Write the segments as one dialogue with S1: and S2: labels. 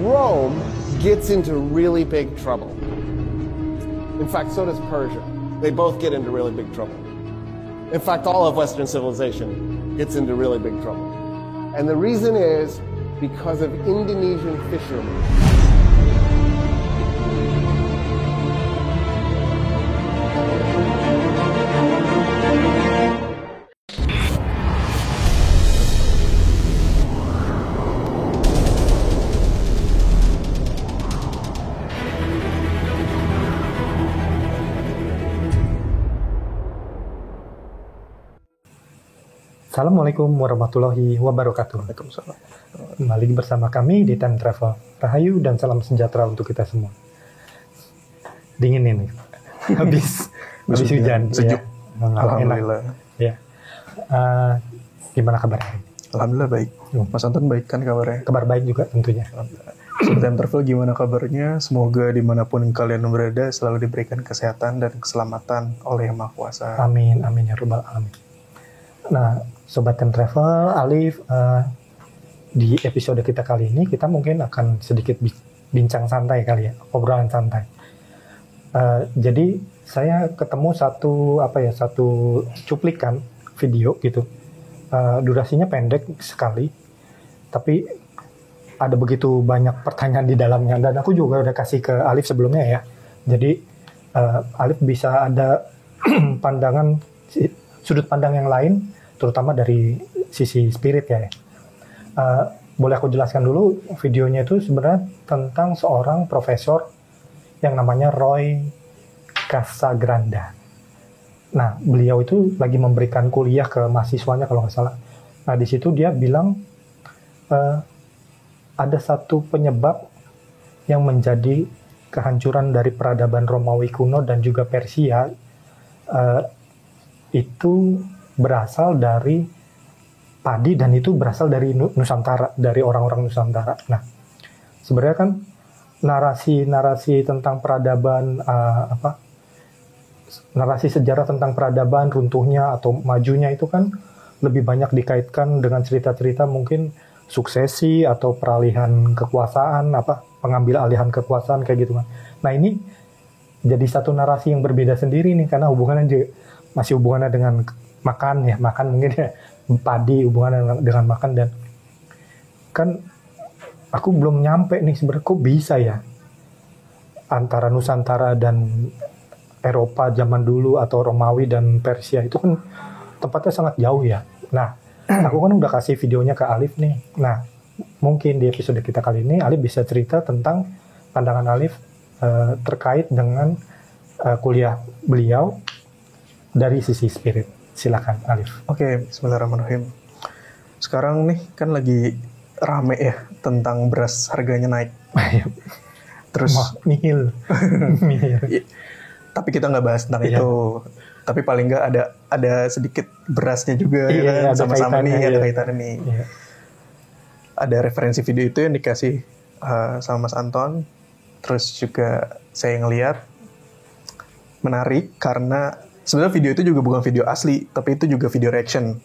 S1: Rome gets into really big trouble. In fact, so does Persia. They both get into really big trouble. In fact, all of Western civilization gets into really big trouble. And the reason is because of Indonesian fishermen.
S2: Assalamualaikum warahmatullahi wabarakatuh.
S3: Waalaikumsalam.
S2: Kembali bersama kami di Time Travel. Rahayu dan salam sejahtera untuk kita semua. Dingin ini. Habis hujan.
S3: Sejuk.
S2: Ya.
S3: Alhamdulillah.
S2: Ya. Gimana kabarnya?
S3: Alhamdulillah baik. Mas Anton baik kan kabarnya?
S2: Kabar baik juga tentunya.
S3: Sobat Time Travel gimana kabarnya? Semoga dimanapun kalian berada selalu diberikan kesehatan dan keselamatan oleh Yang Maha Kuasa.
S2: Amin, amin ya rabbal alamin. Nah, Sobat Time Travel, Alif, di episode kita kali ini kita mungkin akan sedikit bincang santai kali ya, obrolan santai. Jadi saya ketemu satu cuplikan video gitu, durasinya pendek sekali, tapi ada begitu banyak pertanyaan di dalamnya dan aku juga udah kasih ke Alif sebelumnya ya. Jadi Alif bisa ada sudut pandang yang lain, terutama dari sisi spirit ya. Boleh aku jelaskan dulu, videonya itu sebenarnya tentang seorang profesor yang namanya Roy Casagrande. Nah, beliau itu lagi memberikan kuliah ke mahasiswanya kalau nggak salah. Nah, di situ dia bilang ada satu penyebab yang menjadi kehancuran dari peradaban Romawi kuno dan juga Persia, itu berasal dari padi dan itu berasal dari Nusantara, dari orang-orang Nusantara. Nah, sebenarnya kan narasi tentang peradaban, narasi sejarah tentang peradaban runtuhnya atau majunya itu kan lebih banyak dikaitkan dengan cerita-cerita mungkin suksesi atau peralihan kekuasaan, pengambil alihan kekuasaan kayak gitu kan. Nah, ini jadi satu narasi yang berbeda sendiri nih karena masih hubungannya dengan makan mungkin ya, padi hubungannya dengan makan. Dan kan aku belum nyampe nih sebenarnya kok bisa ya antara Nusantara dan Eropa zaman dulu atau Romawi dan Persia itu kan tempatnya sangat jauh ya. Nah, aku kan udah kasih videonya ke Alif nih. Nah, mungkin di episode kita kali ini Alif bisa cerita tentang pandangan Alif terkait dengan kuliah beliau dari sisi spirit. Silakan Alif.
S3: Oke, bismillahirrahmanirrahim. Sekarang nih kan lagi rame ya tentang beras harganya naik. Terus
S2: nihil.
S3: Tapi kita nggak bahas tentang itu. Tapi paling nggak ada sedikit berasnya juga ya kan? Sama-sama nih ada kaitannya nih. Iya. Ada referensi video itu yang dikasih sama Mas Anton. Terus juga saya ngeliat menarik karena sebenarnya video itu juga bukan video asli, tapi itu juga video reaction.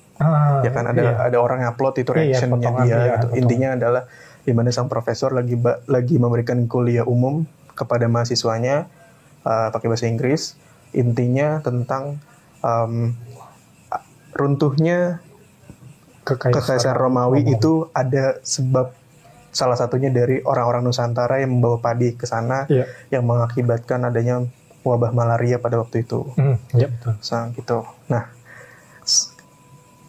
S3: Ya kan ada orang yang upload itu reactionnya dia. Gitu. Intinya adalah di mana sang profesor lagi memberikan kuliah umum kepada mahasiswanya pakai bahasa Inggris. Intinya tentang runtuhnya kekaisaran Romawi itu ada sebab, salah satunya dari orang-orang Nusantara yang membawa padi ke sana, yang mengakibatkan adanya wabah malaria pada waktu itu.
S2: Betul.
S3: Gitu. Nah,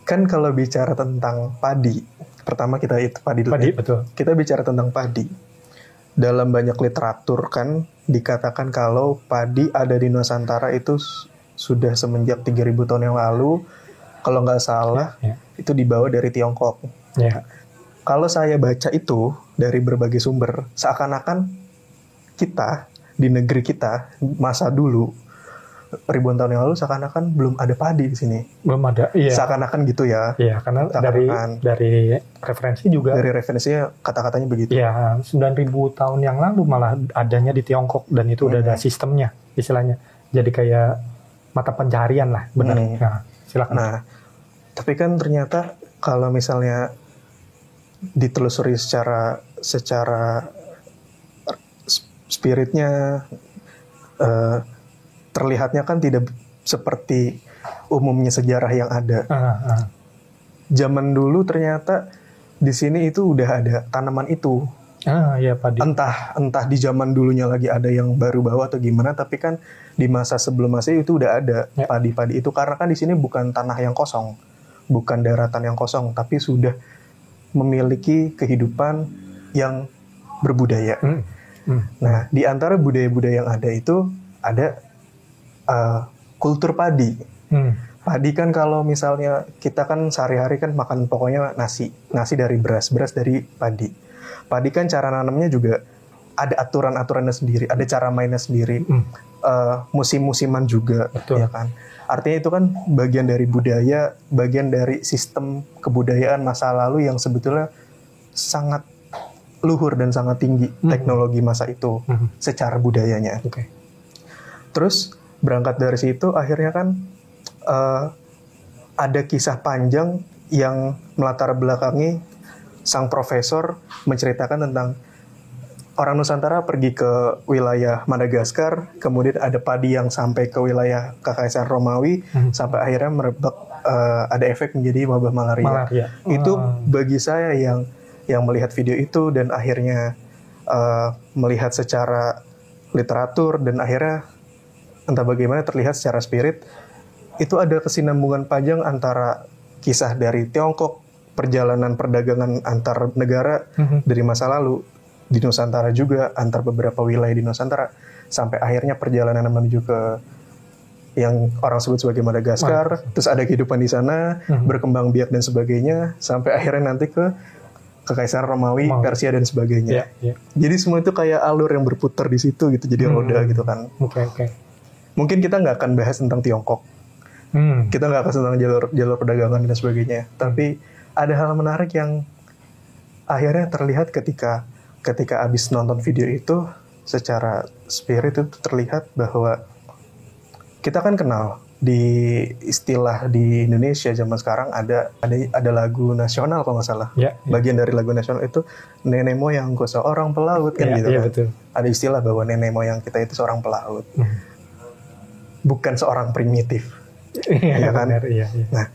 S3: kan kalau bicara tentang padi, pertama kita itu padi dulu.
S2: Betul.
S3: Kita bicara tentang padi. Dalam banyak literatur kan dikatakan kalau padi ada di Nusantara itu sudah semenjak 3.000 tahun yang lalu. Kalau nggak salah, itu dibawa dari Tiongkok. Kalau saya baca itu dari berbagai sumber, seakan-akan kita di negeri kita masa dulu ribuan tahun yang lalu seakan-akan belum ada padi di sini.
S2: Belum ada, iya.
S3: Seakan-akan gitu ya.
S2: Iya, karena dari referensi juga.
S3: Dari referensinya kata-katanya begitu.
S2: Iya, 9.000 tahun yang lalu malah adanya di Tiongkok dan itu udah ada sistemnya, istilahnya. Jadi kayak mata pencarian lah, benar. Nah, silakan.
S3: Nah, tapi kan ternyata kalau misalnya ditelusuri secara spiritnya terlihatnya kan tidak seperti umumnya sejarah yang ada. Zaman dulu ternyata di sini itu udah ada tanaman itu.
S2: Ya padi.
S3: Entah di zaman dulunya lagi ada yang baru bawa atau gimana, tapi kan di masa sebelum Masehi itu udah ada padi-padi itu, karena kan di sini bukan tanah yang kosong, bukan daratan yang kosong, tapi sudah memiliki kehidupan yang berbudaya. Nah, di antara budaya-budaya yang ada itu ada kultur padi. Padi kan kalau misalnya kita kan sehari-hari kan makan pokoknya nasi dari beras dari padi. Padi kan cara nanamnya juga ada aturan-aturannya sendiri, ada cara mainnya sendiri, musim-musiman juga, ya kan. Artinya itu kan bagian dari budaya, bagian dari sistem kebudayaan masa lalu yang sebetulnya sangat luhur dan sangat tinggi teknologi masa itu secara budayanya. Terus berangkat dari situ akhirnya kan ada kisah panjang yang melatar belakangi sang profesor menceritakan tentang orang Nusantara pergi ke wilayah Madagaskar, kemudian ada padi yang sampai ke wilayah Kekaisaran Romawi, sampai akhirnya merebak, ada efek menjadi wabah malaria. Itu bagi saya yang melihat video itu dan akhirnya melihat secara literatur dan akhirnya entah bagaimana terlihat secara spirit, itu ada kesinambungan panjang antara kisah dari Tiongkok, perjalanan perdagangan antar negara dari masa lalu di Nusantara juga, antar beberapa wilayah di Nusantara, sampai akhirnya perjalanan menuju ke yang orang sebut sebagai Madagaskar, terus ada kehidupan di sana, berkembang biak dan sebagainya, sampai akhirnya nanti ke Kekaisaran Romawi, Persia dan sebagainya. Jadi semua itu kayak alur yang berputar di situ gitu, jadi roda gitu kan. Mungkin kita nggak akan bahas tentang Tiongkok, kita nggak akan tentang jalur perdagangan dan sebagainya, tapi ada hal menarik yang akhirnya terlihat ketika abis nonton video itu, secara spirit itu terlihat bahwa kita kan kenal di istilah di Indonesia zaman sekarang ada lagu nasional kalau nggak salah. Bagian dari lagu nasional itu nenek moyangku seorang pelaut kan gitu kan. Betul. Ada istilah bahwa nenek moyang kita itu seorang pelaut, bukan seorang primitif. Ya kan? Benar, Nah,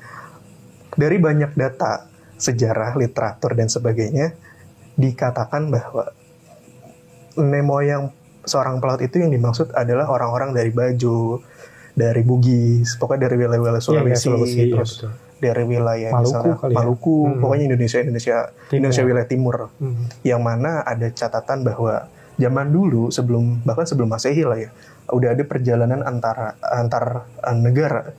S3: dari banyak data sejarah, literatur dan sebagainya dikatakan bahwa nenek moyang seorang pelaut itu yang dimaksud adalah orang-orang dari Bajo, dari Bugis, pokoknya dari wilayah Sulawesi, terus dari wilayah Maluku, pokoknya Indonesia wilayah timur, yang mana ada catatan bahwa zaman dulu bahkan sebelum Masehi lah ya, udah ada perjalanan antar negara,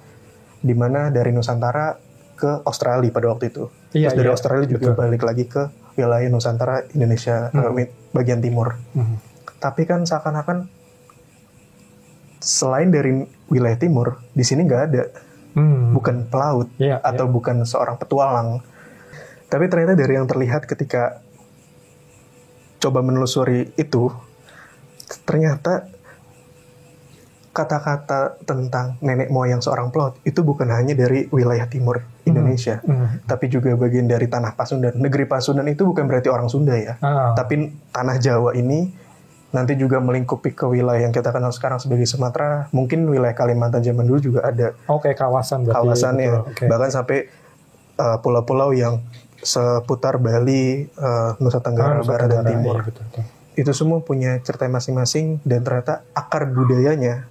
S3: di mana dari Nusantara ke Australia pada waktu itu. Terus dari Australia juga balik lagi ke wilayah Nusantara Indonesia bagian timur. Tapi kan seakan-akan selain dari wilayah timur, di sini nggak ada, bukan pelaut atau bukan seorang petualang. Tapi ternyata dari yang terlihat ketika coba menelusuri itu, ternyata kata-kata tentang nenek moyang seorang pelaut itu bukan hanya dari wilayah timur Indonesia, tapi juga bagian dari tanah Pasundan. Negeri Pasundan itu bukan berarti orang Sunda ya, tapi tanah Jawa ini nanti juga melingkupi ke wilayah yang kita kenal sekarang sebagai Sumatera, mungkin wilayah Kalimantan zaman dulu juga ada.
S2: Kayak kawasan berarti.
S3: Kawasannya, bahkan sampai pulau-pulau yang seputar Bali, Nusa Tenggara Barat dan Timur. Itu semua punya cerita masing-masing dan ternyata akar budayanya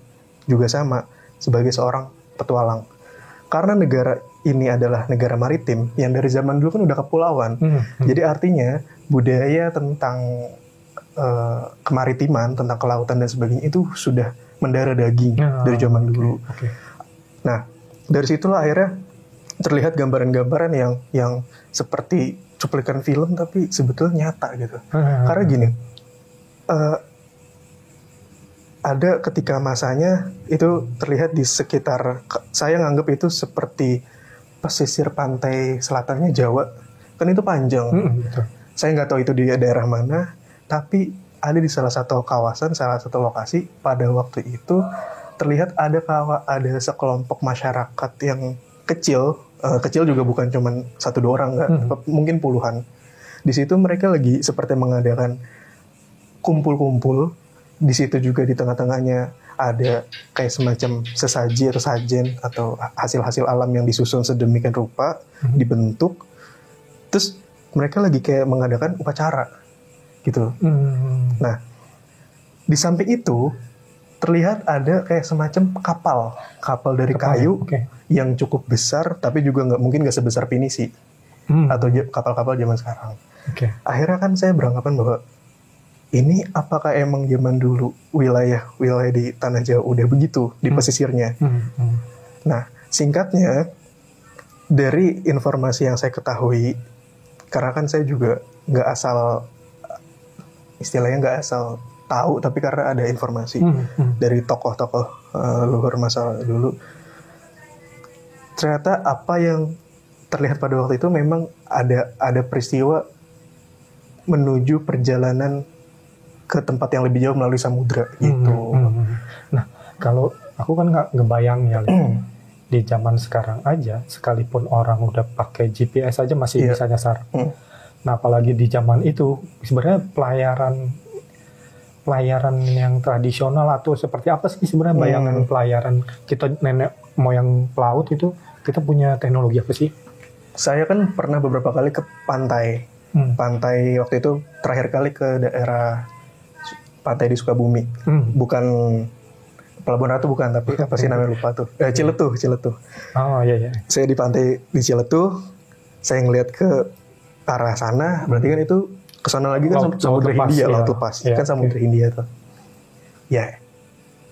S3: juga sama sebagai seorang petualang. Karena negara ini adalah negara maritim yang dari zaman dulu kan udah kepulauan. Jadi artinya budaya tentang kemaritiman, tentang kelautan dan sebagainya itu sudah mendarah daging dari zaman dulu. Nah, dari situlah akhirnya terlihat gambaran-gambaran yang seperti cuplikan film tapi sebetulnya nyata gitu. Karena gini, ada ketika masanya itu terlihat di sekitar, saya nganggap itu seperti pesisir pantai selatannya Jawa, kan itu panjang. Saya nggak tahu itu di daerah mana, tapi ada di salah satu kawasan, salah satu lokasi pada waktu itu terlihat ada sekelompok masyarakat yang kecil juga bukan cuma 1-2 orang, mungkin puluhan. Di situ mereka lagi seperti mengadakan kumpul-kumpul di situ juga di tengah-tengahnya ada kayak semacam sesaji atau sajen atau hasil-hasil alam yang disusun sedemikian rupa, dibentuk, terus mereka lagi kayak mengadakan upacara gitu. Nah, di samping itu terlihat ada kayak semacam kapal dari kayu yang cukup besar, tapi juga mungkin nggak sebesar pinisi atau kapal-kapal zaman sekarang. Akhirnya kan saya beranggapan bahwa ini apakah emang zaman dulu wilayah di Tanah Jawa udah begitu di pesisirnya. Nah, singkatnya dari informasi yang saya ketahui, karena kan saya juga nggak asal tahu, tapi karena ada informasi dari tokoh-tokoh luhur masa dulu, ternyata apa yang terlihat pada waktu itu memang ada peristiwa menuju perjalanan ke tempat yang lebih jauh melalui samudra gitu.
S2: Nah, kalau aku kan nggak ngebayang ya, di zaman sekarang aja, sekalipun orang udah pakai GPS aja masih bisa nyasar. Nah, apalagi di zaman itu, sebenarnya pelayaran yang tradisional atau seperti apa sih sebenarnya bayangan pelayaran kita nenek moyang pelaut itu, kita punya teknologi apa sih?
S3: Saya kan pernah beberapa kali ke pantai. Pantai waktu itu terakhir kali ke daerah pantai di Sukabumi. Bukan Pelabuhan Ratu bukan, tapi apa sih namanya lupa tuh. Ciletuh.
S2: Oh iya.
S3: Saya di pantai di Ciletuh, saya ngeliat ke arah sana, berarti kan itu ke sana lagi kan Samudra Hindia, laut lepas. Kan Samudra Hindia tuh. Ya.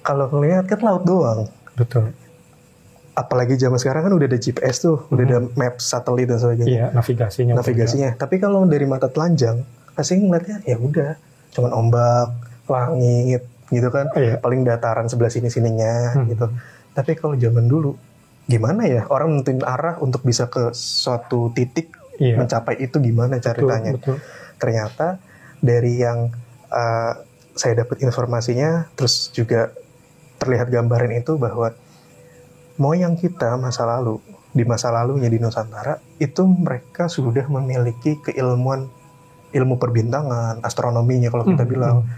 S3: Kalau ngeliat kan laut doang.
S2: Betul.
S3: Apalagi zaman sekarang kan udah ada GPS tuh, udah ada map satelit dan sebagainya.
S2: Iya, navigasinya.
S3: Tapi kalau dari mata telanjang, pasti ngeliatnya ya udah, cuman ombak, langit, gitu kan. Paling dataran sebelah sininya gitu. Tapi kalau zaman dulu, gimana ya? Orang nentuin arah untuk bisa ke suatu titik, mencapai itu gimana ceritanya?
S2: Betul.
S3: Ternyata dari yang saya dapat informasinya, terus juga terlihat gambaran itu bahwa moyang kita di masa lalunya di Nusantara, itu mereka sudah memiliki ilmu perbintangan, astronominya kalau kita bilang.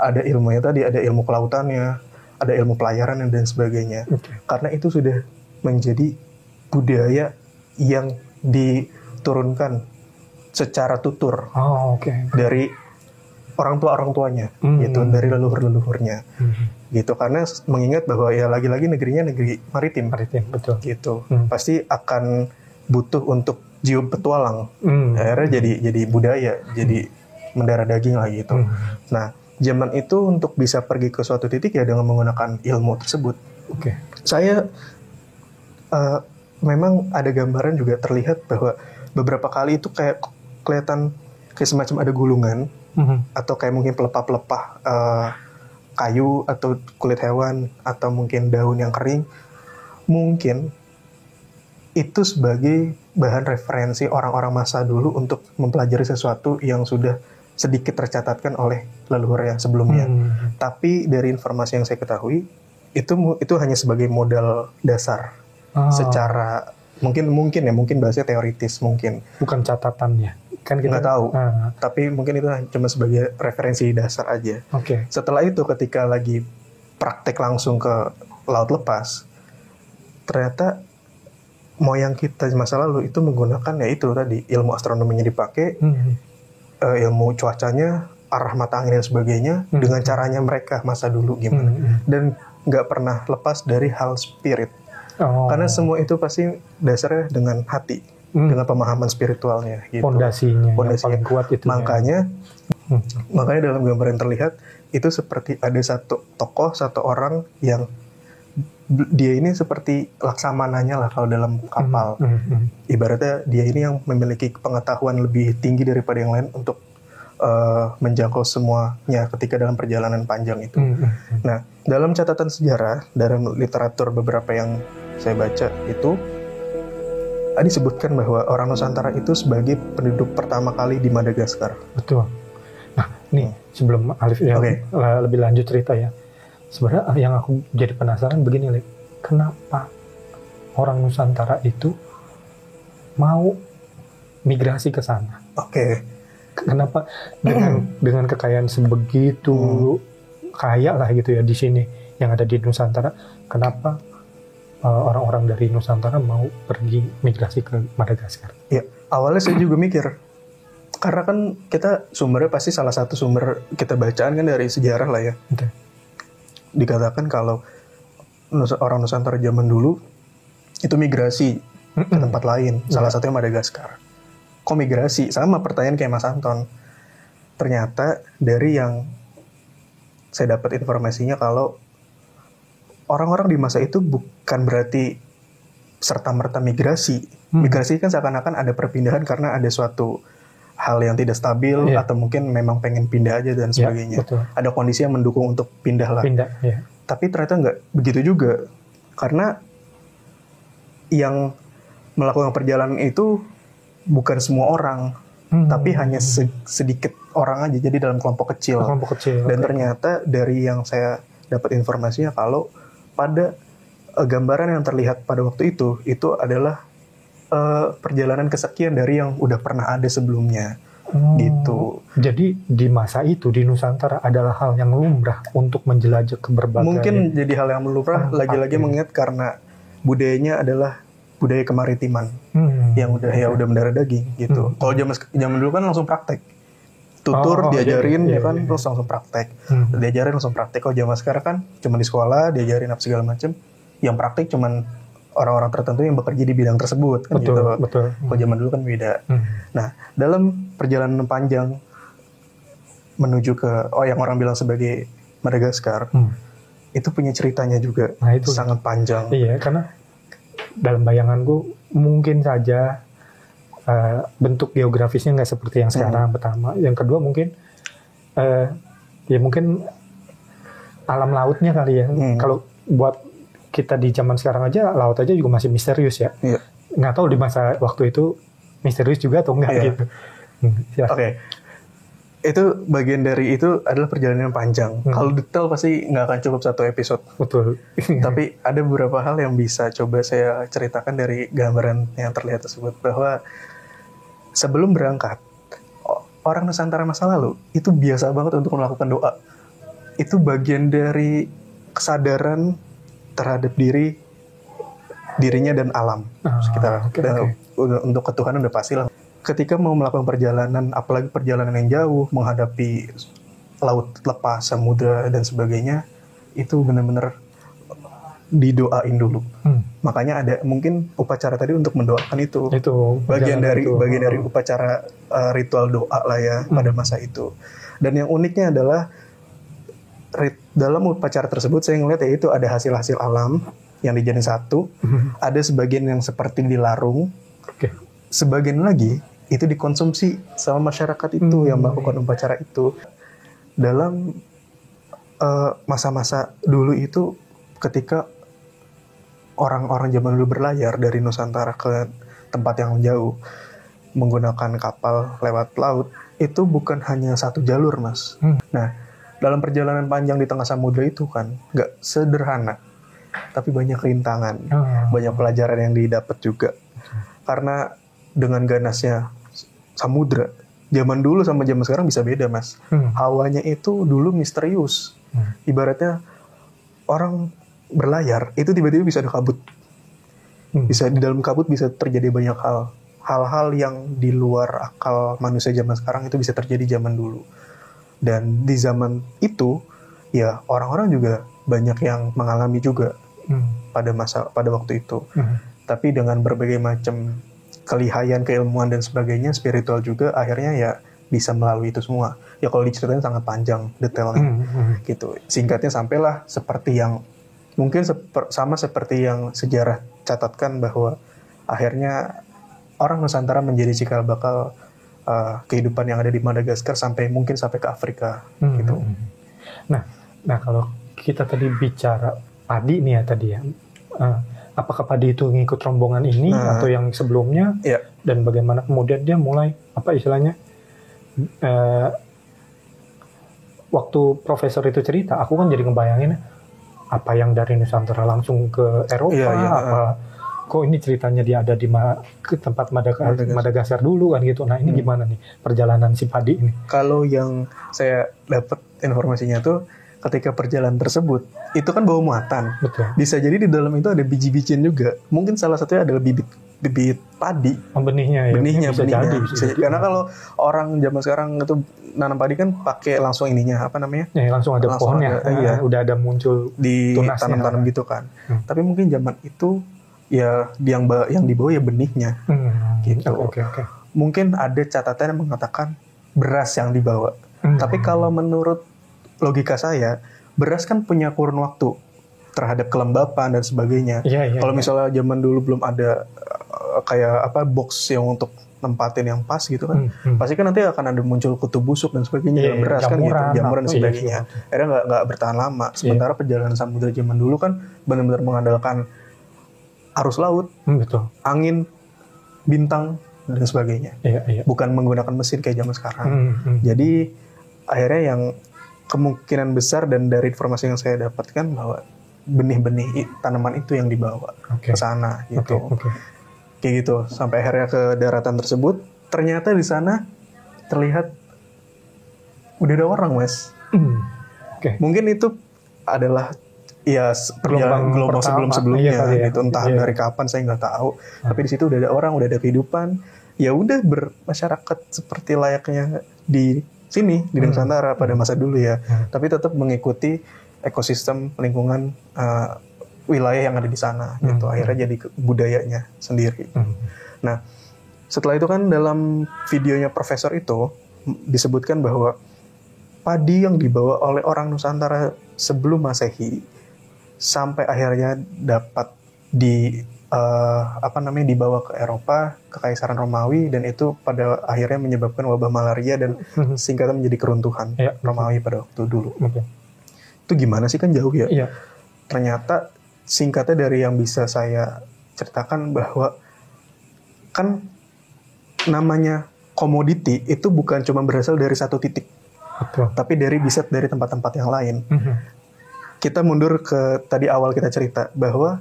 S3: Ada ilmunya tadi, ada ilmu kelautannya, ada ilmu pelayaran dan sebagainya. Karena itu sudah menjadi budaya yang diturunkan secara tutur dari orang tuanya, gitu, dari leluhurnya, gitu. Karena mengingat bahwa ya lagi-lagi negerinya negeri maritim,
S2: betul.
S3: Gitu. Pasti akan butuh untuk jiwa petualang. Akhirnya jadi budaya, jadi mendarah daging lah gitu. Nah, zaman itu untuk bisa pergi ke suatu titik ya dengan menggunakan ilmu tersebut. Saya memang ada gambaran juga terlihat bahwa beberapa kali itu kayak kelihatan kayak semacam ada gulungan atau kayak mungkin pelepah-pelepah kayu atau kulit hewan atau mungkin daun yang kering. Mungkin itu sebagai bahan referensi orang-orang masa dulu untuk mempelajari sesuatu yang sudah sedikit tercatatkan oleh leluhur yang sebelumnya. Tapi dari informasi yang saya ketahui, itu hanya sebagai modal dasar. Secara mungkin bahasanya teoritis mungkin.
S2: Bukan catatannya. Kan kita
S3: nggak tahu. Tapi mungkin itu cuma sebagai referensi dasar aja. Setelah itu ketika lagi praktek langsung ke laut lepas, ternyata moyang kita di masa lalu itu menggunakan ya itu tadi ilmu astronominya dipakai. Ilmu cuacanya, arah mata angin dan sebagainya, dengan caranya mereka masa dulu gimana. Dan nggak pernah lepas dari hal spirit. Karena semua itu pasti dasarnya dengan hati, dengan pemahaman spiritualnya. Gitu.
S2: Pondasinya yang paling kuat itu.
S3: Makanya dalam gambar yang terlihat, itu seperti ada satu orang yang dia ini seperti laksamananya lah kalau dalam kapal. Ibaratnya dia ini yang memiliki pengetahuan lebih tinggi daripada yang lain untuk menjangkau semuanya ketika dalam perjalanan panjang itu. Nah, dalam catatan sejarah, dalam literatur beberapa yang saya baca itu, disebutkan bahwa orang Nusantara itu sebagai penduduk pertama kali di Madagaskar.
S2: Betul. Nah, nih sebelum Alif lebih lanjut cerita ya. Sebenarnya yang aku jadi penasaran begini, Lip. Kenapa orang Nusantara itu mau migrasi ke sana? Kenapa dengan kekayaan sebegitu kaya lah gitu ya di sini yang ada di Nusantara. Kenapa orang-orang dari Nusantara mau pergi migrasi ke Madagaskar?
S3: Ya, awalnya saya juga mikir, karena kan kita sumbernya pasti salah satu sumber kita bacaan kan dari sejarah lah ya.
S2: Okay.
S3: Dikatakan kalau orang Nusantara zaman dulu itu migrasi ke tempat lain, salah satunya Madagaskar. Kok migrasi? Sama pertanyaan kayak Mas Anton. Ternyata dari yang saya dapat informasinya kalau orang-orang di masa itu bukan berarti serta-merta migrasi. Migrasi kan seakan-akan ada perpindahan karena ada suatu hal yang tidak stabil atau mungkin memang pengen pindah aja dan sebagainya. Ada kondisi yang mendukung untuk pindah lah. Tapi ternyata nggak begitu juga. Karena yang melakukan perjalanan itu bukan semua orang, tapi hanya sedikit orang aja, jadi dalam kelompok kecil. Dan ternyata dari yang saya dapat informasinya kalau pada gambaran yang terlihat pada waktu itu adalah perjalanan kesekian dari yang udah pernah ada sebelumnya. Gitu.
S2: Jadi di masa itu di Nusantara adalah hal yang lumrah untuk menjelajah ke berbagai.
S3: Mungkin jadi hal yang lumrah, lagi-lagi mengingat karena budayanya adalah budaya kemaritiman yang udah mendarah daging gitu. Kalau zaman dulu kan langsung praktek, tutur diajarin ya kan, terus langsung praktek, diajarin langsung praktek. Kalau zaman sekarang kan cuma di sekolah diajarin apa segala macam, yang praktek cuman orang-orang tertentu yang bekerja di bidang tersebut kan gitu. Kalau zaman dulu kan beda. Nah, dalam perjalanan panjang menuju ke yang orang bilang sebagai Madagaskar, itu punya ceritanya juga.
S2: Nah, itu
S3: sangat panjang.
S2: Iya, karena dalam bayanganku mungkin saja bentuk geografisnya nggak seperti yang sekarang pertama. Yang kedua mungkin ya mungkin alam lautnya kali ya. Kalau buat kita di zaman sekarang aja laut aja juga masih misterius ya. Nggak tahu di masa waktu itu misterius juga atau enggak gitu.
S3: Oke. Itu bagian dari itu adalah perjalanan yang panjang. Kalau detail pasti nggak akan cukup satu episode.
S2: Betul.
S3: Tapi ada beberapa hal yang bisa coba saya ceritakan dari gambaran yang terlihat tersebut. Bahwa sebelum berangkat, orang Nusantara masa lalu itu biasa banget untuk melakukan doa. Itu bagian dari kesadaran terhadap dirinya dan alam sekitar. Untuk ketuhanan udah pasti lah. Ketika mau melakukan perjalanan, apalagi perjalanan yang jauh, menghadapi laut lepas, samudra, dan sebagainya, itu benar-benar didoain dulu. Makanya ada mungkin upacara tadi untuk mendoakan itu. Bagian dari upacara ritual doa lah ya pada masa itu. Dan yang uniknya adalah dalam upacara tersebut saya ngeliat ya itu ada hasil-hasil alam yang dijadiin satu. Ada sebagian yang seperti dilarung. Sebagian lagi itu dikonsumsi sama masyarakat itu yang melakukan upacara itu. Dalam masa-masa dulu itu ketika orang-orang zaman dulu berlayar dari Nusantara ke tempat yang jauh menggunakan kapal lewat laut, itu bukan hanya satu jalur, Mas. Nah, dalam perjalanan panjang di tengah samudra itu kan nggak sederhana, tapi banyak rintangan, banyak pelajaran yang didapat juga. Karena dengan ganasnya samudra, zaman dulu sama zaman sekarang bisa beda, Mas. Hawanya itu dulu misterius. Ibaratnya orang berlayar itu tiba-tiba bisa ada kabut. Bisa di dalam kabut bisa terjadi banyak hal-hal yang di luar akal manusia zaman sekarang itu bisa terjadi zaman dulu. Dan di zaman itu ya orang-orang juga banyak yang mengalami juga pada waktu itu. Tapi dengan berbagai macam kelihayan, keilmuan dan sebagainya, spiritual juga, akhirnya ya bisa melalui itu semua. Ya kalau diceritain sangat panjang detailnya gitu. Singkatnya sampailah seperti yang mungkin sama seperti yang sejarah catatkan bahwa akhirnya orang Nusantara menjadi cikal bakal kehidupan yang ada di Madagaskar mungkin sampai ke Afrika gitu.
S2: Nah kalau kita tadi bicara padi nih ya tadi ya. Apakah padi itu ngikut rombongan ini atau yang sebelumnya? Dan bagaimana kemudian dia mulai apa istilahnya? Waktu profesor itu cerita, aku kan jadi ngebayangin apa yang dari Nusantara langsung ke Eropa, kok ini ceritanya dia ada di ke tempat Madagaskar dulu kan gitu. Nah ini gimana nih perjalanan si padi ini?
S3: Kalau yang saya dapat informasinya tuh ketika perjalanan tersebut itu kan bawa muatan.
S2: Betul.
S3: Bisa jadi di dalam itu ada biji-bijian juga. Mungkin salah satunya adalah bibit padi.
S2: Benihnya ya.
S3: Benihnya.
S2: Bisa jadi.
S3: Karena kalau orang zaman sekarang itu nanam padi kan pakai langsung ininya apa namanya?
S2: Ya, langsung ada pohonnya. Iya. Udah ada muncul
S3: di
S2: tunasnya,
S3: tanam-tanam gitu kan. Tapi mungkin zaman itu ya yang dibawa ya benihnya. Gitu.
S2: Oke.
S3: Mungkin ada catatan yang mengatakan beras yang dibawa. Tapi kalau menurut logika saya, beras kan punya kurun waktu terhadap kelembapan dan sebagainya. Kalau misalnya zaman dulu belum ada kayak apa box yang untuk nempatin yang pas gitu kan, pasti kan nanti akan ada muncul kutu busuk dan sebagainya dalam beras kan gitu, jamuran dan sebagainya. Akhirnya nggak bertahan lama. Sementara perjalanan samudera zaman dulu kan benar-benar mengandalkan arus laut, angin, bintang dan sebagainya. Bukan menggunakan mesin kayak zaman sekarang. Jadi akhirnya yang kemungkinan besar dan dari informasi yang saya dapatkan bahwa benih-benih tanaman itu yang dibawa ke sana gitu. Kayak gitu sampai akhirnya ke daratan tersebut. Ternyata di sana terlihat udah ada orang, Mas. Mungkin itu adalah ya gelombang sebelum-sebelumnya gitu. Entah dari kapan saya nggak tahu. Tapi di situ udah ada orang, udah ada kehidupan. Ya udah bermasyarakat seperti layaknya di sini di Nusantara pada masa dulu ya. Tapi tetap mengikuti ekosistem lingkungan wilayah yang ada di sana gitu. Akhirnya jadi budayanya sendiri. Nah, setelah itu kan dalam videonya profesor itu disebutkan bahwa padi yang dibawa oleh orang Nusantara sebelum Masehi sampai akhirnya dapat dibawa ke Eropa, ke Kekaisaran Romawi, dan itu pada akhirnya menyebabkan wabah malaria dan singkatnya menjadi keruntuhan Romawi pada waktu dulu. Itu gimana sih, kan jauh ya? Ternyata singkatnya dari yang bisa saya ceritakan bahwa kan namanya komoditi itu bukan cuma berasal dari satu titik, tapi bisa dari tempat-tempat yang lain. Kita mundur ke tadi awal kita cerita bahwa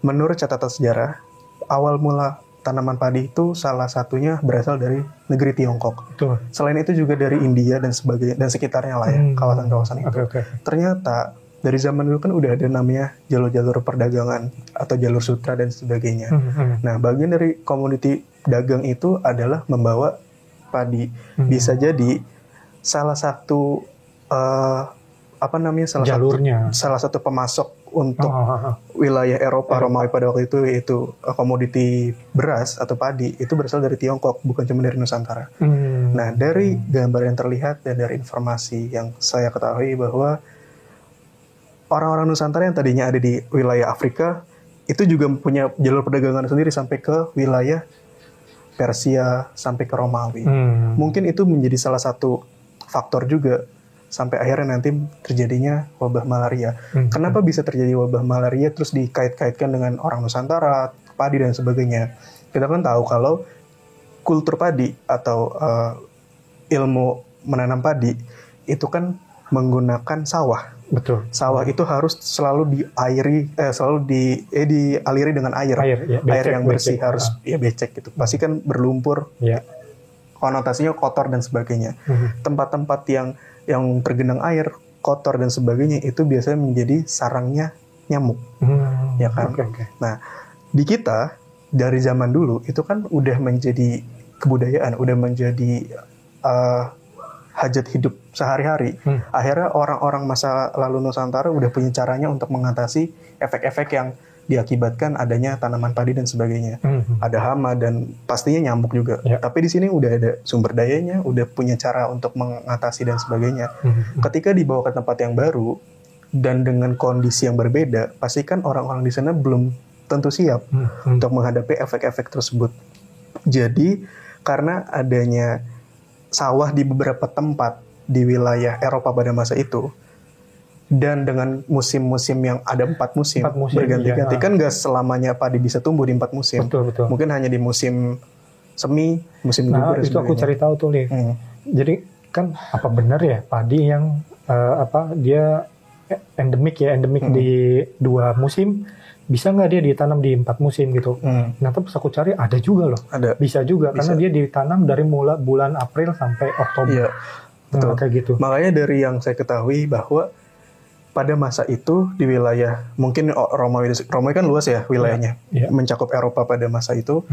S3: menurut catatan sejarah awal mula tanaman padi itu salah satunya berasal dari negeri Tiongkok. Selain itu juga dari India dan sebagainya dan sekitarnya lah ya, kawasan-kawasan itu. Ternyata dari zaman dulu kan udah ada namanya jalur-jalur perdagangan atau jalur sutra dan sebagainya. Nah, bagian dari komoditi dagang itu adalah membawa padi. Bisa jadi salah satu salah satu pemasok untuk wilayah Eropa Romawi pada waktu itu, yaitu komoditi beras atau padi itu berasal dari Tiongkok, bukan cuma dari Nusantara. Nah, dari gambar yang terlihat dan dari informasi yang saya ketahui bahwa orang-orang Nusantara yang tadinya ada di wilayah Afrika itu juga punya jalur perdagangan sendiri sampai ke wilayah Persia, sampai ke Romawi. Mungkin itu menjadi salah satu faktor juga sampai akhirnya nanti terjadinya wabah malaria. Kenapa bisa terjadi wabah malaria terus dikait-kaitkan dengan orang Nusantara, padi dan sebagainya? Kita kan tahu kalau kultur padi atau ilmu menanam padi itu kan menggunakan sawah. Sawah itu harus selalu dialiri dengan air yang bersih, harus becek gitu. Pasti kan berlumpur, konotasinya kotor dan sebagainya. Tempat-tempat yang tergenang air, kotor dan sebagainya itu biasanya menjadi sarangnya nyamuk, ya kan? Nah, di kita dari zaman dulu itu kan udah menjadi kebudayaan, udah menjadi hajat hidup sehari-hari. Akhirnya orang-orang masa lalu Nusantara udah punya caranya untuk mengatasi efek-efek yang diakibatkan adanya tanaman padi dan sebagainya. Ada hama dan pastinya nyamuk juga. Tapi di sini udah ada sumber dayanya, udah punya cara untuk mengatasi dan sebagainya. Ketika dibawa ke tempat yang baru dan dengan kondisi yang berbeda, pastikan orang-orang di sana belum tentu siap untuk menghadapi efek-efek tersebut. Jadi karena adanya sawah di beberapa tempat di wilayah Eropa pada masa itu, dan dengan musim-musim yang ada 4 musim berganti-ganti, kan gak selamanya padi bisa tumbuh di 4 musim. Mungkin hanya di musim semi, musim gugur.
S2: Itu aku cari tahu tuh, Liv. Jadi kan apa benar ya padi yang dia endemik di 2 musim, bisa nggak dia ditanam di 4 musim gitu? Nah, terus aku cari ada juga loh. Bisa juga karena dia ditanam dari mulai bulan April sampai Oktober.
S3: Betul.
S2: Kayak gitu.
S3: Makanya dari yang saya ketahui bahwa pada masa itu di wilayah mungkin Romawi kan luas ya wilayahnya, mencakup Eropa pada masa itu.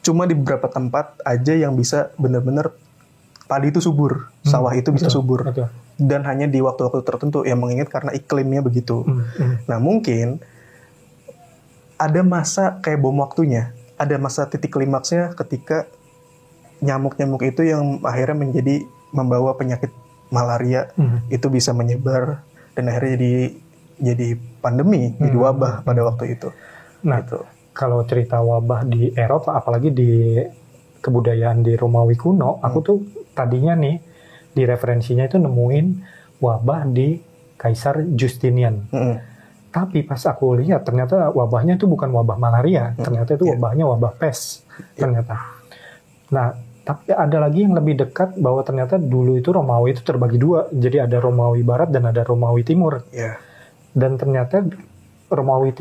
S3: Cuma di beberapa tempat aja yang bisa benar-benar padi itu subur, sawah itu bisa subur. Dan hanya di waktu-waktu tertentu yang mengingat karena iklimnya begitu. Nah mungkin ada masa kayak bom waktunya, ada masa titik klimaksnya ketika nyamuk-nyamuk itu yang akhirnya membawa penyakit malaria itu bisa menyebar dan akhirnya jadi pandemi, jadi wabah pada waktu itu.
S2: Nah,
S3: gitu.
S2: Kalau cerita wabah di Eropa, apalagi di kebudayaan di Romawi kuno, aku tuh tadinya nih di referensinya itu nemuin wabah di Kaisar Justinian. Tapi pas aku lihat ternyata wabahnya itu bukan wabah malaria, ternyata itu wabahnya wabah pes ternyata. Nah, tapi ada lagi yang lebih dekat bahwa ternyata dulu itu Romawi itu terbagi dua. Jadi ada Romawi Barat dan ada Romawi Timur. Dan ternyata Romawi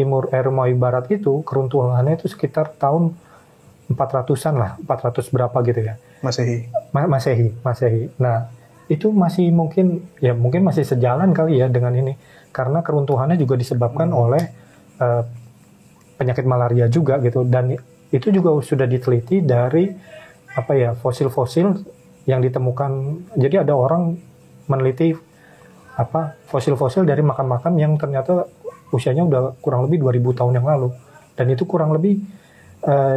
S2: Barat itu keruntuhannya itu sekitar tahun 400-an lah, 400 berapa gitu ya. Masehi. Nah, itu masih mungkin masih sejalan kali ya dengan ini. Karena keruntuhannya juga disebabkan oleh penyakit malaria juga gitu. Dan itu juga sudah diteliti dari fosil-fosil yang ditemukan. Jadi ada orang meneliti fosil-fosil dari makam-makam yang ternyata usianya udah kurang lebih 2000 tahun yang lalu. Dan itu kurang lebih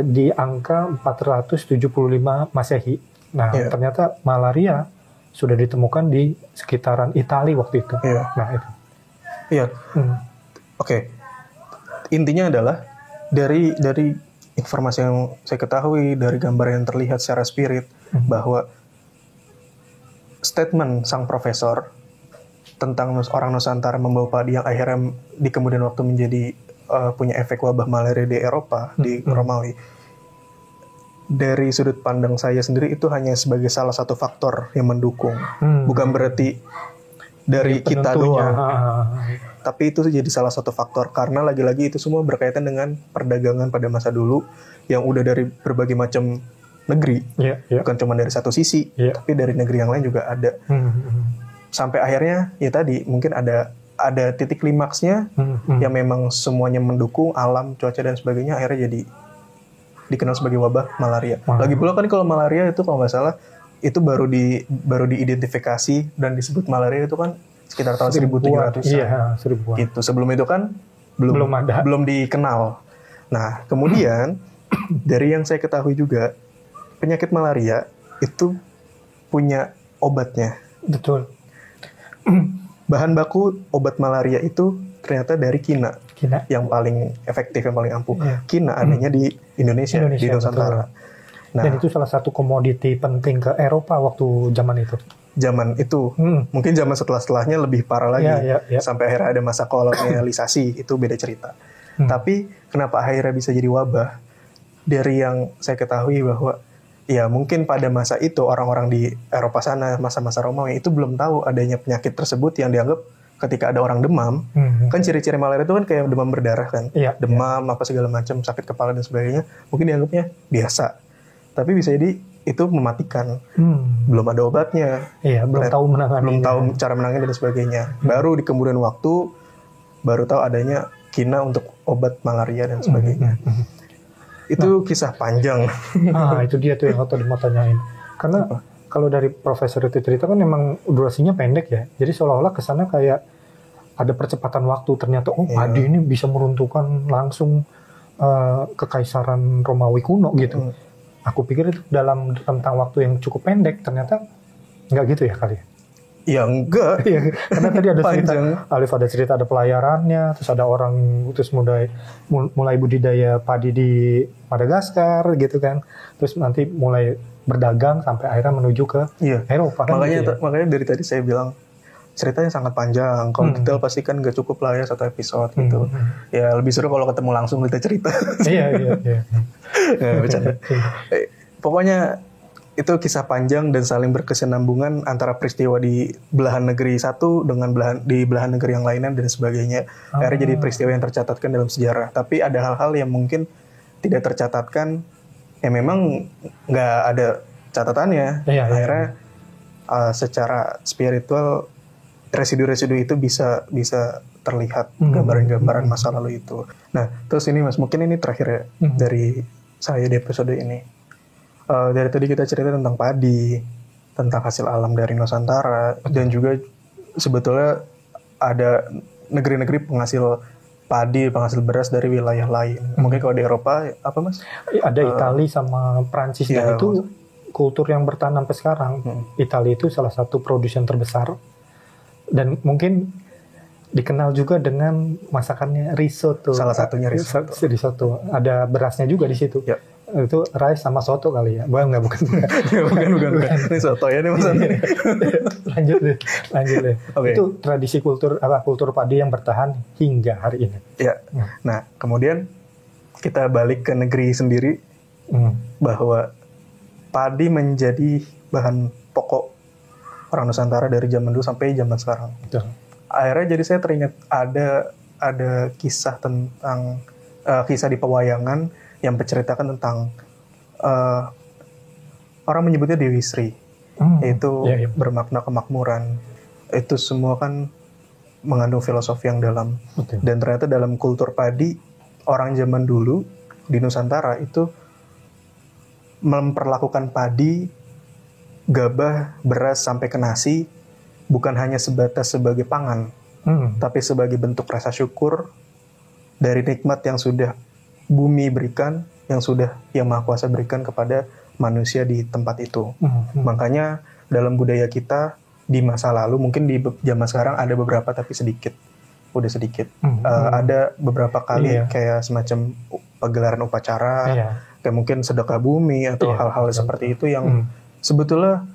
S2: di angka 475 Masehi. Nah, ternyata malaria sudah ditemukan di sekitaran Italia waktu itu. Nah, itu.
S3: Oke. Intinya adalah dari informasi yang saya ketahui, dari gambar yang terlihat secara spirit, bahwa statement sang profesor tentang orang Nusantara membawa padi yang akhirnya di kemudian waktu menjadi punya efek wabah malaria di Eropa, di Romawi. Dari sudut pandang saya sendiri itu hanya sebagai salah satu faktor yang mendukung. Bukan berarti dari kita doang. Tapi itu jadi salah satu faktor. Karena lagi-lagi itu semua berkaitan dengan perdagangan pada masa dulu yang udah dari berbagai macam negeri. Bukan cuma dari satu sisi, tapi dari negeri yang lain juga ada. Sampai akhirnya ya tadi mungkin ada titik klimaksnya yang memang semuanya mendukung, alam, cuaca dan sebagainya, akhirnya jadi dikenal sebagai wabah malaria. Lagi pula kan kalau malaria itu kalau nggak salah itu baru diidentifikasi dan disebut malaria itu kan sekitar tahun 1300-an.
S2: Iya, 1000-an.
S3: Gitu. Sebelum itu kan belum dikenal. Nah, kemudian dari yang saya ketahui juga penyakit malaria itu punya obatnya.
S2: Betul.
S3: Bahan baku obat malaria itu ternyata dari kina. Yang paling efektif, yang paling ampuh. Kina adanya di Indonesia di Nusantara.
S2: Nah, dan itu salah satu komoditi penting ke Eropa waktu zaman itu.
S3: Mungkin zaman setelahnya lebih parah lagi. Sampai akhirnya ada masa kolonialisasi, itu beda cerita. Tapi kenapa akhirnya bisa jadi wabah? Dari yang saya ketahui bahwa ya mungkin pada masa itu orang-orang di Eropa sana, masa-masa Romawi itu belum tahu adanya penyakit tersebut yang dianggap ketika ada orang demam, kan ciri-ciri malaria itu kan kayak demam berdarah kan, demam apa segala macam, sakit kepala dan sebagainya, mungkin dianggapnya biasa, tapi bisa jadi itu mematikan, belum ada obatnya,
S2: belum tahu
S3: cara menangani dan sebagainya, baru di kemudian waktu baru tahu adanya kina untuk obat malaria dan sebagainya. Itu kisah panjang.
S2: Itu dia tuh yang aku tadi mau tanyain, karena kalau dari profesor itu cerita kan memang durasinya pendek ya. Jadi seolah-olah kesana kayak ada percepatan waktu. Ternyata padi ini bisa meruntuhkan langsung kekaisaran Romawi kuno gitu. Aku pikir itu dalam rentang waktu yang cukup pendek. Ternyata nggak gitu ya kali ya?
S3: Ya enggak.
S2: Karena tadi ada cerita, Alif ada cerita ada pelayarannya, terus ada orang terus mulai budidaya padi di Madagaskar gitu kan. Terus nanti mulai berdagang sampai akhirnya menuju ke Eropa kan.
S3: Makanya dari tadi saya bilang ceritanya sangat panjang. Kalau detail pasti kan gak cukup lah ya satu episode gitu. Ya lebih seru kalau ketemu langsung kita cerita.
S2: Iya.
S3: Bercanda. Pokoknya itu kisah panjang dan saling berkesinambungan antara peristiwa di belahan negeri satu dengan di belahan negeri yang lainnya dan sebagainya. Akhirnya jadi peristiwa yang tercatatkan dalam sejarah. Tapi ada hal-hal yang mungkin tidak tercatatkan, ya memang nggak ada catatannya. Akhirnya secara spiritual residu-residu itu bisa terlihat gambaran-gambaran masa lalu itu. Nah, terus ini Mas, mungkin ini terakhir ya dari saya di episode ini. Dari tadi kita cerita tentang padi, tentang hasil alam dari Nusantara, dan juga sebetulnya ada negeri-negeri penghasil padi, penghasil beras dari wilayah lain. Mungkin kalau di Eropa apa Mas?
S2: Ada Italia sama Prancis, dan itu kultur yang bertahan sampai sekarang. Italia itu salah satu produsen terbesar. Dan mungkin dikenal juga dengan masakannya risotto.
S3: Salah satunya risotto.
S2: Risotto. Ada berasnya juga di situ.
S3: Ya.
S2: Itu rice sama soto kali ya. Bukan.
S3: bukan. Ini soto ya nih Mas.
S2: lanjut deh.
S3: Okay.
S2: Itu tradisi kultur padi yang bertahan hingga hari ini.
S3: Ya. Nah, kemudian kita balik ke negeri sendiri, bahwa padi menjadi bahan pokok orang Nusantara dari zaman dulu sampai zaman sekarang.
S2: Betul.
S3: Akhirnya jadi saya teringat ada kisah tentang kisah di pewayangan yang menceritakan tentang orang menyebutnya Dewi Sri, yaitu bermakna kemakmuran. Itu semua kan mengandung filosofi yang dalam.
S2: Betul.
S3: Dan ternyata dalam kultur padi orang zaman dulu di Nusantara itu memperlakukan padi, gabah, beras sampai ke nasi bukan hanya sebatas sebagai pangan, tapi sebagai bentuk rasa syukur dari nikmat yang sudah bumi berikan, yang Maha Kuasa berikan kepada manusia di tempat itu. Makanya dalam budaya kita di masa lalu, mungkin di zaman sekarang ada beberapa tapi udah sedikit. Ada beberapa kali kayak semacam pegelaran upacara, kayak mungkin sedekah bumi atau hal-hal seperti itu yang sebetulnya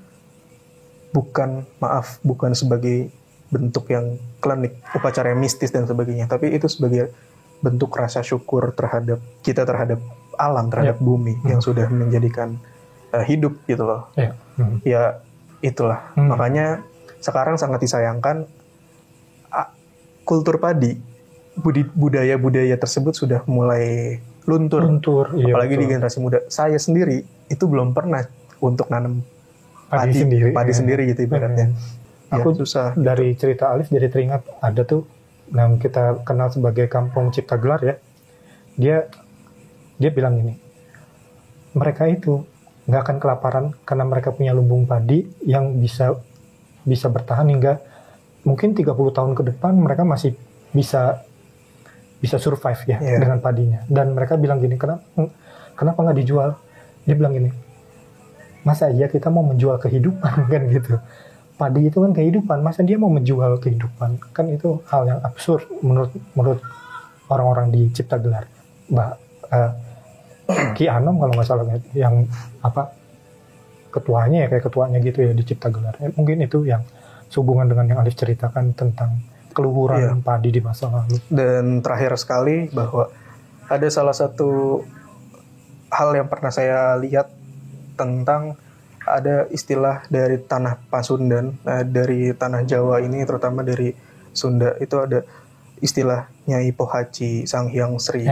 S3: bukan sebagai bentuk yang klinik, upacara yang mistis dan sebagainya, tapi itu sebagai bentuk rasa syukur terhadap alam, terhadap bumi yang sudah menjadikan hidup gitu loh. Ya itulah. Makanya sekarang sangat disayangkan kultur padi, budaya-budaya tersebut sudah mulai luntur. Apalagi di generasi muda. Saya sendiri itu belum pernah untuk nanam padi sendiri gitu ibaratnya.
S2: Aku susah. Dari cerita Alif jadi teringat ada tuh yang kita kenal sebagai Kampung Cipta Gelar ya. Dia bilang gini, mereka itu nggak akan kelaparan karena mereka punya lumbung padi yang bisa bertahan hingga mungkin 30 tahun ke depan. Mereka masih bisa survive ya dengan padinya. Dan mereka bilang gini, kenapa nggak dijual? Dia bilang gini, masa iya kita mau menjual kehidupan kan gitu. Padi itu kan kehidupan, masa dia mau menjual kehidupan? Kan itu hal yang absurd menurut orang-orang di Cipta Gelar. Ki Anom kalau nggak salah yang ketuanya kayak ketuanya gitu ya di Cipta Gelar. Mungkin itu yang sehubungan dengan yang Alif ceritakan tentang keluhuran padi di masa lalu. Dan
S3: terakhir sekali bahwa ada salah satu hal yang pernah saya lihat tentang ada istilah dari tanah Pasundan, dari tanah Jawa ini, terutama dari Sunda, itu ada istilah Nyai Pohaci Sang Hyang Sri.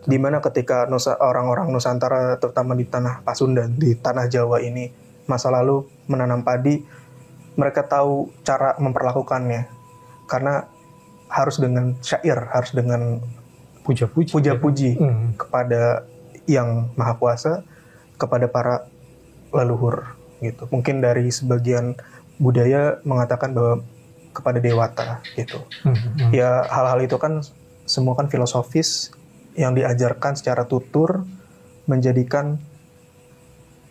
S3: Di mana ketika orang-orang Nusantara, terutama di tanah Pasundan, di tanah Jawa ini, masa lalu menanam padi, mereka tahu cara memperlakukannya. Karena harus dengan syair, harus dengan puja-puji kepada Yang Maha Kuasa, kepada para leluhur gitu. Mungkin dari sebagian budaya mengatakan bahwa kepada dewata gitu. Ya hal-hal itu kan semua kan filosofis yang diajarkan secara tutur, menjadikan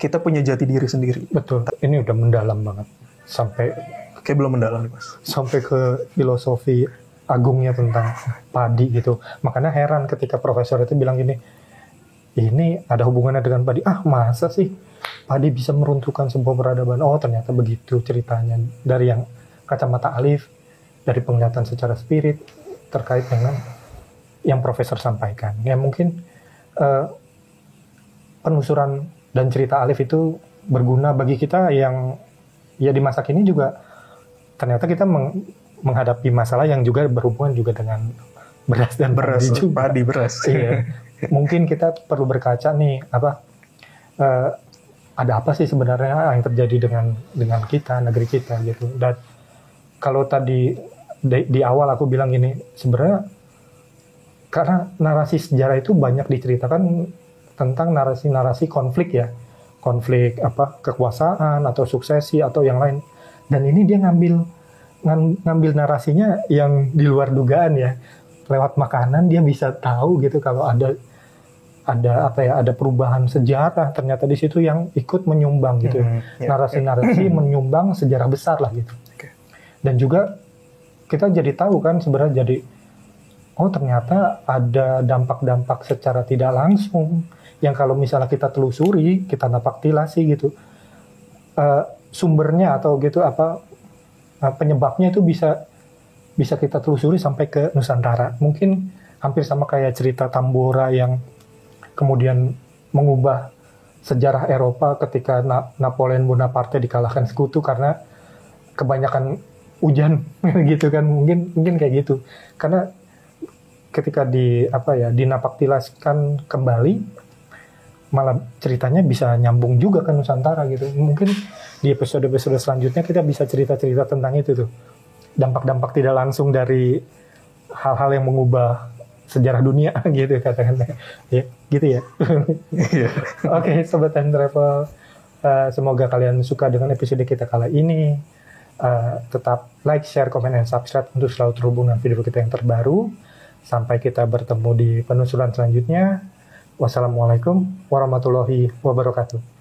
S3: kita punya jati diri sendiri.
S2: Betul. Ini udah mendalam banget. Sampai
S3: kayak belum mendalam nih Mas.
S2: Sampai ke filosofi agungnya tentang padi gitu. Makanya heran ketika profesor itu bilang gini, ini ada hubungannya dengan padi. Masa sih padi bisa meruntuhkan sebuah peradaban? Oh, ternyata begitu ceritanya. Dari yang kacamata Alif, dari penglihatan secara spirit terkait dengan yang profesor sampaikan. Ya mungkin penelusuran dan cerita Alif itu berguna bagi kita yang ya di masa kini juga ternyata kita menghadapi masalah yang juga berhubungan juga dengan beras dan
S3: padi beras.
S2: Iya. Mungkin kita perlu berkaca nih ada apa sih sebenarnya yang terjadi dengan kita, negeri kita gitu. Dan kalau tadi di awal aku bilang gini, sebenarnya karena narasi sejarah itu banyak diceritakan tentang narasi-narasi konflik ya, konflik kekuasaan atau suksesi atau yang lain. Dan ini dia ngambil narasinya yang di luar dugaan ya. Lewat makanan dia bisa tahu gitu kalau ada perubahan sejarah ternyata di situ yang ikut menyumbang gitu. Narasi-narasi menyumbang sejarah besar lah gitu. Dan juga kita jadi tahu kan sebenarnya ternyata ada dampak-dampak secara tidak langsung yang kalau misalnya kita telusuri, kita napaktilasi gitu, sumbernya atau gitu penyebabnya itu bisa kita telusuri sampai ke Nusantara. Mungkin hampir sama kayak cerita Tambora yang kemudian mengubah sejarah Eropa ketika Napoleon Bonaparte dikalahkan sekutu karena kebanyakan hujan gitu kan, mungkin kayak gitu. Karena ketika dinapaktilaskan kembali, malah ceritanya bisa nyambung juga ke Nusantara gitu. Mungkin di episode-episode selanjutnya kita bisa cerita-cerita tentang itu tuh. Dampak-dampak tidak langsung dari hal-hal yang mengubah sejarah dunia gitu katakanlah. Ya, gitu ya. Oke, Sobat Time Travel, semoga kalian suka dengan episode kita kali ini. Tetap like, share, comment, dan subscribe untuk selalu terhubung dengan video kita yang terbaru. Sampai kita bertemu di penelusuran selanjutnya. Wassalamualaikum warahmatullahi wabarakatuh.